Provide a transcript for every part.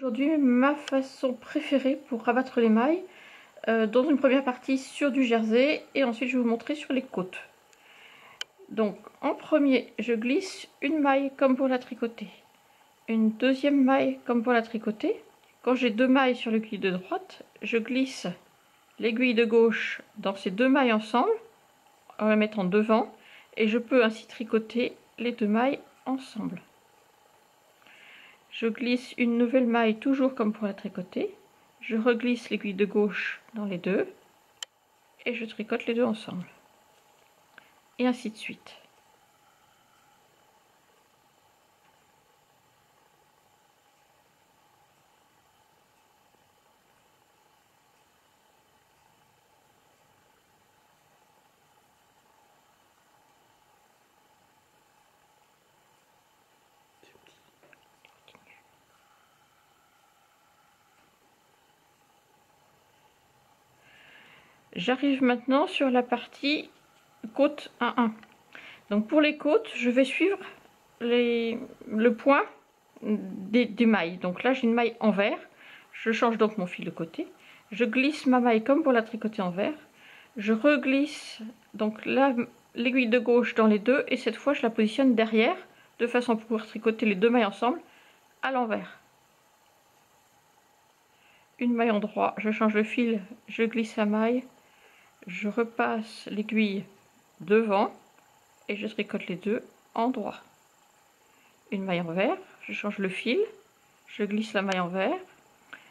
Aujourd'hui, ma façon préférée pour rabattre les mailles, dans une première partie sur du jersey et ensuite je vais vous montrer sur les côtes. Donc en premier, je glisse une maille comme pour la tricoter, une deuxième maille comme pour la tricoter. Quand j'ai deux mailles sur l'aiguille de droite, je glisse l'aiguille de gauche dans ces deux mailles ensemble en la mettant devant et je peux ainsi tricoter les deux mailles ensemble. Je glisse une nouvelle maille toujours comme pour la tricoter, je reglisse l'aiguille de gauche dans les deux et je tricote les deux ensemble et ainsi de suite. J'arrive maintenant sur la partie côte 1-1. Donc pour les côtes, je vais suivre le point des mailles. Donc là j'ai une maille envers, je change donc mon fil de côté, je glisse ma maille comme pour la tricoter envers, je reglisse donc l'aiguille de gauche dans les deux et cette fois je la positionne derrière de façon à pouvoir tricoter les deux mailles ensemble à l'envers. Une maille en droit, je change le fil, je glisse la maille, je repasse l'aiguille devant et je tricote les deux en droit. Une maille envers, je change le fil, je glisse la maille envers,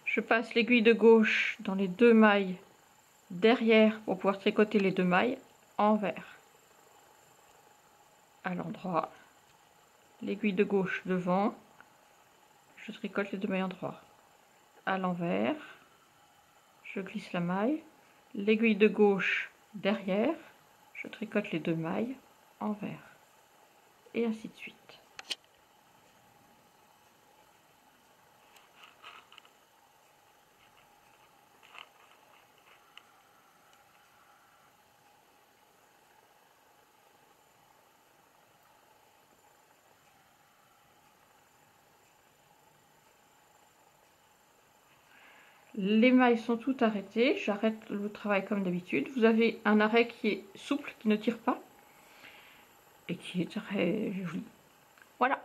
je passe l'aiguille de gauche dans les deux mailles derrière pour pouvoir tricoter les deux mailles envers. À l'endroit, l'aiguille de gauche devant, je tricote les deux mailles en droit. À l'envers, je glisse la maille, l'aiguille de gauche derrière, je tricote les deux mailles envers et ainsi de suite. Les mailles sont toutes arrêtées, j'arrête le travail comme d'habitude. Vous avez un arrêt qui est souple, qui ne tire pas et qui est très joli. Voilà.